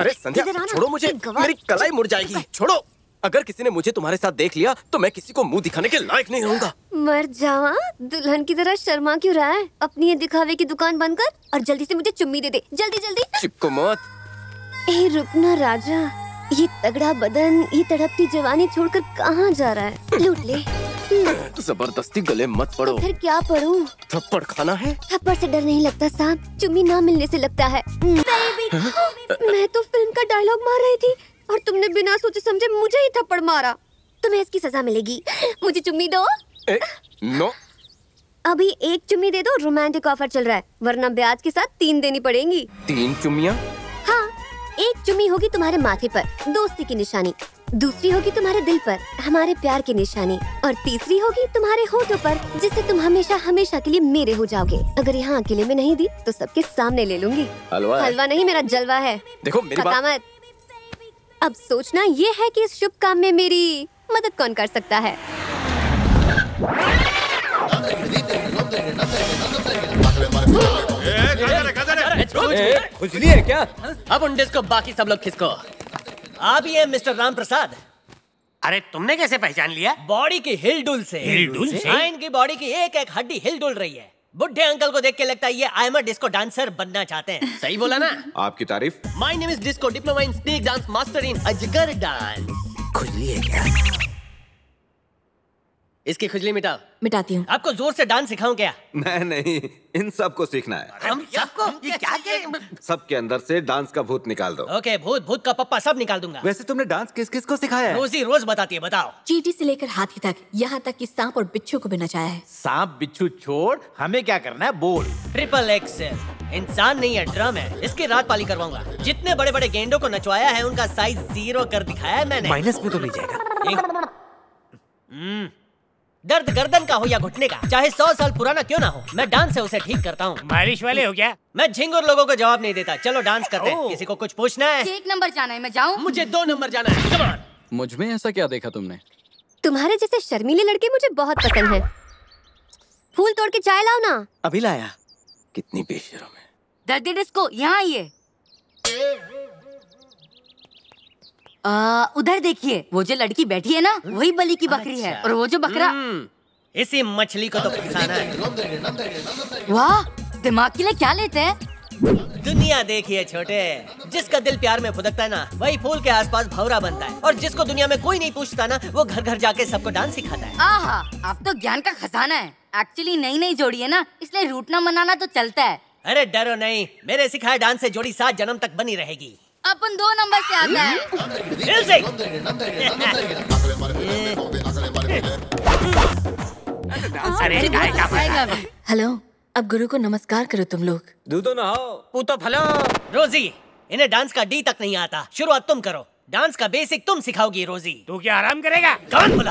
अरे संध्या छोड़ो मुझे, मेरी कलाई मुड़ जाएगी। छोड़ो। अगर किसी ने मुझे तुम्हारे साथ देख लिया तो मैं किसी को मुंह दिखाने के लायक नहीं रहूंगा। मर जावा, दुल्हन की तरह शर्मा क्यों रहा है? अपनी ये दिखावे की दुकान बंद कर और जल्दी से मुझे चुम्मी दे दे, जल्दी जल्दी। चिपको मत। ए रुकना राजा, ये तगड़ा बदन, ये तड़पती जवानी छोड़कर कहाँ जा रहा है? लूट ले। जबरदस्ती गले मत पड़ो। फिर क्या पढ़ूं? थप्पड़ खाना है? थप्पड़ से डर नहीं लगता साहब, चुम्मी ना मिलने से लगता है। मैं तो फिल्म का डायलॉग मार रही थी और तुमने बिना सोचे समझे मुझे ही थप्पड़ मारा। तुम्हें इसकी सजा मिलेगी। मुझे चुम्मी दो। नो। अभी एक चुम्मी दे दो, रोमांटिक ऑफर चल रहा है, वरना ब्याज के साथ 3 देनी पड़ेंगी। 3 चुम्मियाँ? हाँ, एक चुम्मी होगी तुम्हारे माथे पर, दोस्ती की निशानी। दूसरी होगी तुम्हारे दिल पर, हमारे प्यार की निशानी। और तीसरी होगी तुम्हारे होठों पर, जिससे तुम हमेशा हमेशा के लिए मेरे हो जाओगे। अगर यहाँ अकेले में नहीं दी तो सबके सामने ले लूंगी। हलवा नहीं, मेरा जलवा है। देखो मेरी बात मत। अब सोचना ये है कि इस शुभ काम में मेरी मदद कौन कर सकता है। खुजली है क्या? अब उन डिस्को बाकी सब लोग खिसको। आप ही है मिस्टर राम प्रसाद? अरे तुमने कैसे पहचान लिया? बॉडी की हिलडुल से। हिलडुल से? हाँ, इनकी बॉडी की एक एक हड्डी हिलडुल रही है। बुढ़े अंकल को देख के लगता है ये I am a disco dancer बनना चाहते हैं। सही बोला ना? आपकी तारीफ। My name is disco diploma in snake dance, master in अजगर डांस। खुजली है क्या? इसकी खुजली मिटाओ। मिटाती हूँ। आपको जोर से डांस सिखाऊं क्या? नहीं, इन सबको सीखना है। हम सबको? ये क्या सबके अंदर से डांस का भूत निकाल दो। ओके, भूत का पप्पा सब निकाल दूंगा। वैसे तुमने डांस किस किस को सिखाया है? रोजी रोज बताती है, बताओ। चींटी से लेकर हाथी तक, यहाँ तक कि सांप और बिच्छू को भी नचाया है। सांप बिच्छू छोड़, हमें क्या करना है बोल। ट्रिपल एक्सेल इंसान नहीं है, ड्रम है। इसकी रात पाली करवाऊंगा। जितने बड़े बड़े गेंडों को नचवाया है उनका साइज 0 कर दिखाया है मैंने। माइनस में तो नहीं जाएगा? दर्द गर्दन का हो या घुटने का, चाहे 100 साल पुराना क्यों ना हो, मैं डांस से उसे ठीक करता हूँ। मालिश वाले हो क्या? मैं झिंगुर लोगों को जवाब नहीं देता। चलो डांस करते हैं। किसी को कुछ पूछना है? 1 नंबर जाना है, मैं जाऊँ? मुझे 2 नंबर जाना है। Come on. मुझ में ऐसा क्या देखा तुमने? तुम्हारे जैसे शर्मीले लड़के मुझे बहुत पसंद हैं। फूल तोड़ के चाय लाओ ना। अभी लाया। कितनी बेशर्म है। दर्दी डिस्को, यहाँ आइए। उधर देखिए, वो जो लड़की बैठी है ना, वही बलि की बकरी है। और वो जो बकरा, इसी मछली को तो फंसाना है। वाह, दिमाग के लिए क्या लेते हैं? दुनिया देखिए छोटे, जिसका दिल प्यार में फुदकता है ना, वही फूल के आसपास भौरा बनता है। और जिसको दुनिया में कोई नहीं पूछता ना, वो घर घर जाके सबको डांस सिखाता है। आहा, आप तो ज्ञान का खजाना है। एक्चुअली नई जोड़ी है ना, इसलिए रूठना मनाना तो चलता है। अरे डरो नहीं, मेरे सिखाए डांस से जोड़ी 7 जन्म तक बनी रहेगी। अपन 2 नंबर से आता है। हेलो, अब गुरु को नमस्कार करो तुम लोग। दूधो नहाओ, पूतो फलो। रोजी, इन्हें डांस का डी तक नहीं आता। शुरुआत तुम करो। डांस का बेसिक तुम सिखाओगी रोजी। तू क्या आराम करेगा? कौन बोला?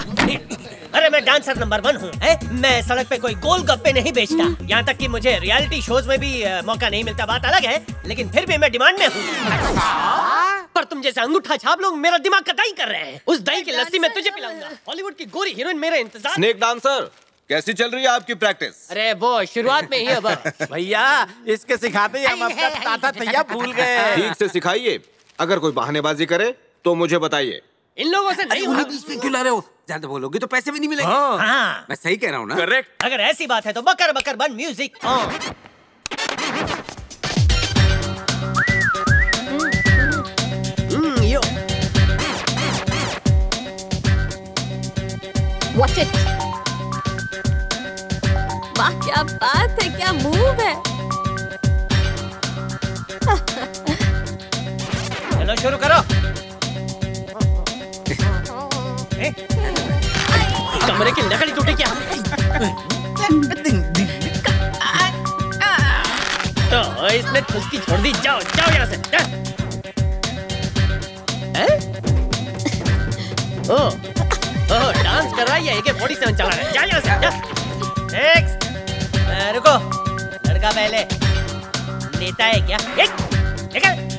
अरे मैं डांसर नंबर 1 हूँ। मैं सड़क पे कोई गोलगप्पे नहीं बेचता। यहाँ तक कि मुझे रियलिटी शोज में भी मौका नहीं मिलता, बात अलग है। लेकिन फिर भी मैं डिमांड में हूँ। पर तुम जैसे अंगूठा छाप लोग मेरा दिमाग कटाई कर रहे हैं। उस दही की लस्सी मैं तुझे पिलाऊंगा। हॉलीवुड की गोरी हीरोइन मेरे इंतजार। स्नेक डांसर, कैसी चल रही है आपकी प्रैक्टिस? अरे वो शुरुआत में ही अब। भैया इसके सिखाते ही हम अपना ताता तैया भूल गए। ठीक से सिखाइए। अगर कोई बहानेबाजी करे तो मुझे बताइए। इन लोगों से नहीं होगा। बीच में क्यों ला रहे हो? ज्यादा बोलोगे तो पैसे भी नहीं मिलेंगे। हाँ। मैं सही कह रहा हूँ ना? करेक्ट। अगर ऐसी बात है तो बकर बकर बन music on. Yo. Watch it. वाह क्या बात है, क्या मूव है। चलो शुरू करो। कमरे की लकड़ी टूटी क्या? तो इसने खुशकी छोड़ दी। जाओ जाओ यहाँ से। ओह डांस कर रहा है या AK-47 चला रहा है? जा यहाँ से। नेक्स्ट। रुको, लड़का पहले। नेता है क्या? निकल।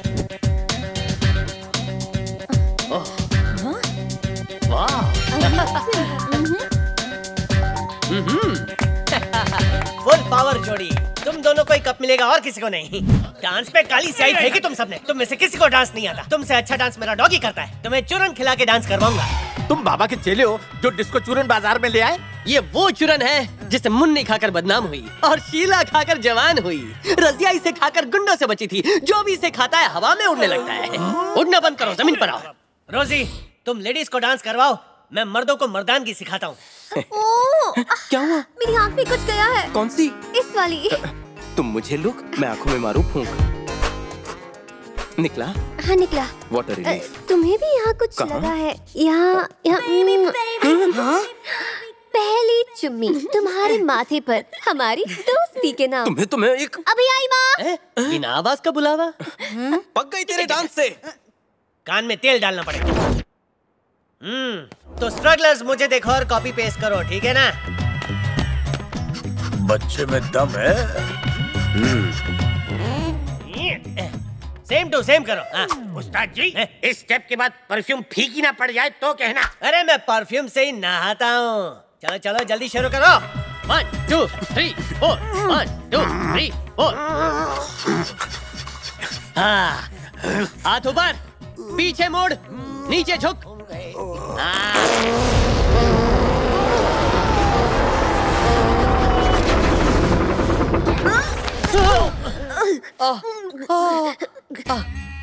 फुल पावर जोड़ी। तुम दोनों कोई कप मिलेगा और किसी को नहीं। डांस पे काली स्याही फेंकी तुम सबने। तुम में से किसी को डांस नहीं आता। तुमसे अच्छा डांस मेरा डॉगी करता है। तुम्हें चूरन खिला के डांस करवाऊंगा। तुम बाबा के चेले हो जो डिस्को चूरन बाजार में ले आए? ये वो चूरन है जिसे मुन्नी खाकर बदनाम हुई और शीला खाकर जवान हुई। रजिया इसे खाकर गुंडों से बची थी। जो भी इसे खाता है हवा में उड़ने लगता है। उड़ना बंद करो, जमीन पर आओ। रोजी, तुम लेडीज को डांस करवाओ, मैं मर्दों को मर्दानगी सिखाता हूँ। क्या हुआ? मेरी आँख में कुछ गया है। कौन सी? इस वाली। तुम मुझे लुक, मैं आंखों में मारू फूंक। निकला? हाँ निकला। Water relief. तुम्हें भी यहाँ कुछ कहाँ? लगा है? यहाँ पहली चुम्मी तुम्हारे माथे पर हमारी दोस्ती के नाम। तुम्हें एक अभी आई माँ। बिना आवाज का बुलावा। पक गई तेरे डांस से। कान में तेल डालना पड़ेगा। तो स्ट्रगलर्स मुझे देखो और कॉपी पेस्ट करो, ठीक है ना? बच्चे में दम है। सेम टू सेम करो। हाँ। उस्ताद जी, इस स्टेप के बाद परफ्यूम फीकी ना पड़ जाए तो कहना। अरे मैं परफ्यूम से ही नहाता हूँ। चलो चलो जल्दी शुरू करो। 1 2 3 4 1 2 3 4। हाँ, हाथ ऊपर, पीछे मोड़, नीचे झुक।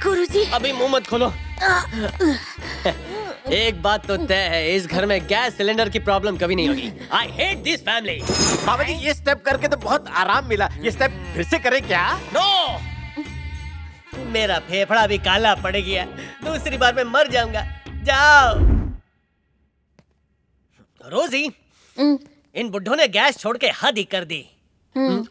गुरुजी, अभी मुंह मत खोलो। एक बात तो तय है, इस घर में गैस सिलेंडर की प्रॉब्लम कभी नहीं होगी। I hate this family। बाबा जी, ये स्टेप करके तो बहुत आराम मिला। ये स्टेप फिर से करें क्या? नो, मेरा फेफड़ा भी काला पड़ गया। दूसरी बार मैं मर जाऊंगा। जाओ। रोजी, इन बुड्ढों ने गैस छोड़ के हद ही कर दी।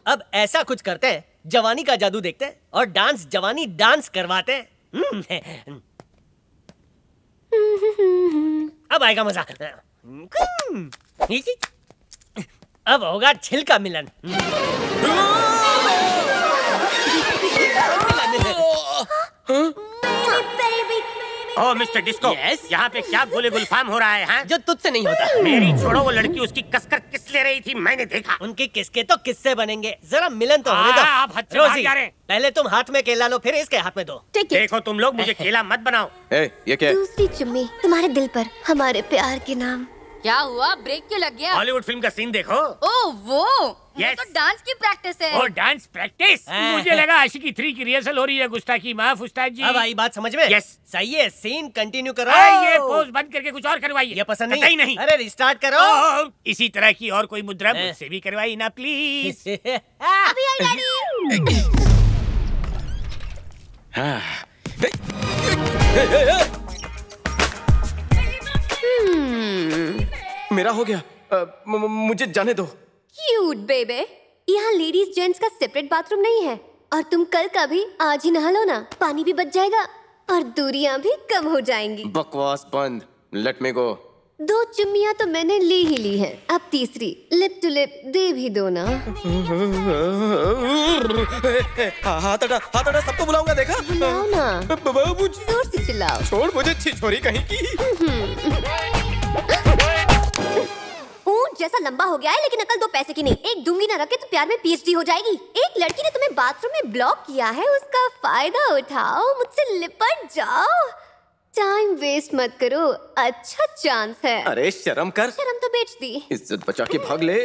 अब ऐसा कुछ करते हैं, जवानी का जादू देखते हैं और डांस जवानी डांस करवाते हैं। अब आएगा मजा। अब होगा छिलका मिलन। ओ मिस्टर डिस्को, Yes? यहाँ पे क्या गोले गुलफाम हो रहा है? हाँ? जो तुझसे नहीं होता। मेरी छोड़ो, वो लड़की उसकी कसकर किस ले रही थी, मैंने देखा। उनके किसके तो किससे बनेंगे, जरा मिलन तो होने दो। आप हद से बाहर रोजी, जा रहे हैं। पहले तुम हाथ में केला लो, फिर इसके हाथ में दो। ठीक है। देखो तुम लोग, मुझे केला मत बनाओ। ये क्या है? दूसरी चुम्मी तुम्हारे दिल पर हमारे प्यार के नाम। क्या हुआ? ब्रेक क्यों लग गया? हॉलीवुड फिल्म का सीन देखो। ओ वो Yes. तो डांस की प्रैक्टिस है। और डांस प्रैक्टिस? मुझे लगा आशिकी 3 की रिहर्सल हो रही है। गुस्ताखी माफ उस्ताद जी। अब आई बात समझ में? Yes. सही है, सीन कंटिन्यू करो। ये पोज बंद करके कुछ और करवाइए। ये पसंद कतई नहीं? अरे रिस्टार्ट करो। इसी तरह की और कोई मुद्रा मुझसे भी करवाई ना प्लीज। अभी आई डैडी। मेरा हो गया। मुझे जाने दो। क्यूट बेबे। यहाँ लेडीज जेंट्स का सेपरेट बाथरूम नहीं है। और तुम कल का भी आज ही नहा लो ना, पानी भी बच जाएगा और दूरियां भी कम हो जाएंगी। बकवास बंद। लेट मी गो। 2 चुम्मियां तो मैंने ली ही ली है, अब तीसरी लिप टू लिप दे भी दो ना। हाथ हटा, सबको बुलाऊंगा। देखा? बुलाओ ना, जोर से चिल्लाओ। छोड़ मुझे, छिछोरी कहीं की। ऊंट जैसा लंबा हो गया है, लेकिन अकल 2 पैसे की नहीं। एक दूंगी ना रखे तो प्यार में पीएचडी हो जाएगी। एक लड़की ने तुम्हें बाथरूम में ब्लॉक किया है, उसका फायदा उठाओ, मुझसे लिपट जाओ। टाइम वेस्ट मत करो, अच्छा चांस है। अरे शर्म कर। शर्म तो बेच दी। इज्जत बचा के भाग ले।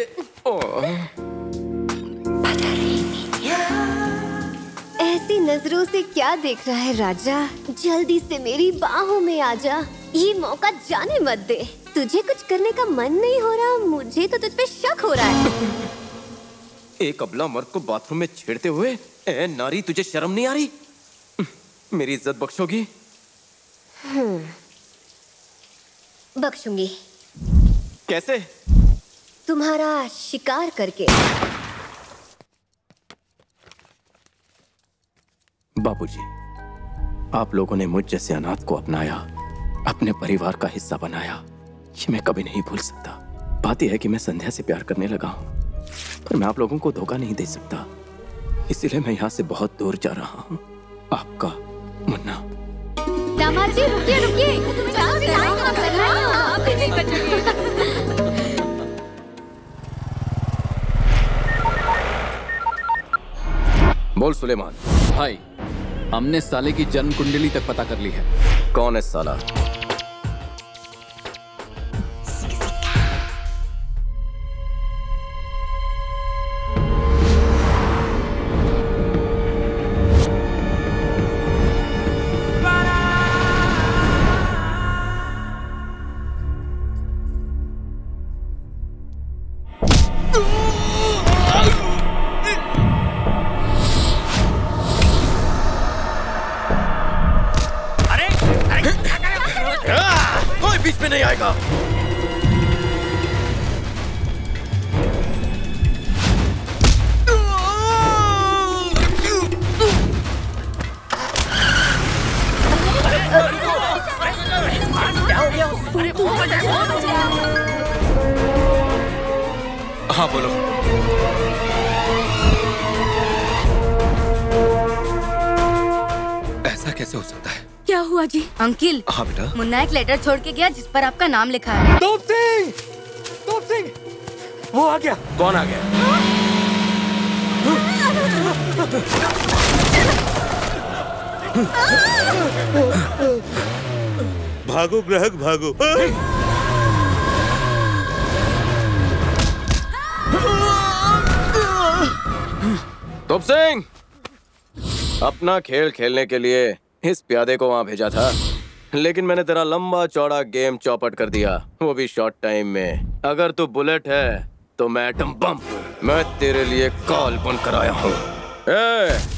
ऐसी नजरों से क्या देख रहा है राजा? जल्दी से मेरी बाहों में आजा, ये मौका जाने मत दे। तुझे कुछ करने का मन नहीं हो रहा, मुझे तो तुझ पे शक हो रहा है। एक अबला मर्द को बाथरूम में छेड़ते हुए, ए नारी तुझे शर्म नहीं आ रही? मेरी इज्जत बख्शोगी? बख्शूंगी। कैसे? तुम्हारा शिकार करके। बाबूजी, आप लोगों ने मुझ जैसे अनाथ को अपनाया, अपने परिवार का हिस्सा बनाया, ये मैं कभी नहीं भूल सकता। बात यह है कि मैं संध्या से प्यार करने लगा हूँ, पर मैं आप लोगों को धोखा नहीं दे सकता, इसीलिए मैं यहाँ से बहुत दूर जा रहा हूँ। आपका मुन्ना। दामाद जी रुकिए रुकिए, आप नहीं बचोगे। बोल सुलेमान। भाई, हमने साले की जन्म कुंडली तक पता कर ली है। कौन है साला? कोई बीच में नहीं आएगा। हाँ बोलो। ऐसा कैसे हो सकता है? क्या हुआ जी? अंकिल। हाँ बेटा। मुन्ना एक लेटर छोड़ के गया जिस पर आपका नाम लिखा है। तोप सिंह, वो आ गया। कौन आ गया? भागो ग्राहक भागो। तोप सिंह, अपना खेल खेलने के लिए इस प्यादे को वहां भेजा था, लेकिन मैंने तेरा लंबा चौड़ा गेम चौपट कर दिया, वो भी शॉर्ट टाइम में। अगर तू बुलेट है तो मैं एटम बम। मैं तेरे लिए कॉल बनकर आया हूँ।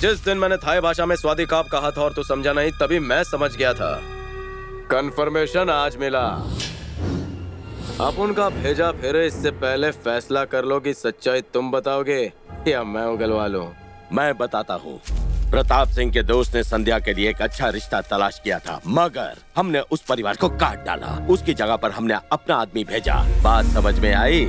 जिस दिन मैंने थाई भाषा में स्वादी काप कहा था और तू समझा नहीं, तभी मैं समझ गया था। कंफर्मेशन आज मिला। अब उनका भेजा फिरे इससे पहले फैसला कर लो कि सच्चाई तुम बताओगे या मैं उगलवा लूं। मैं बताता हूँ। प्रताप सिंह के दोस्त ने संध्या के लिए एक अच्छा रिश्ता तलाश किया था, मगर हमने उस परिवार को काट डाला। उसकी जगह पर हमने अपना आदमी भेजा। बात समझ में आई?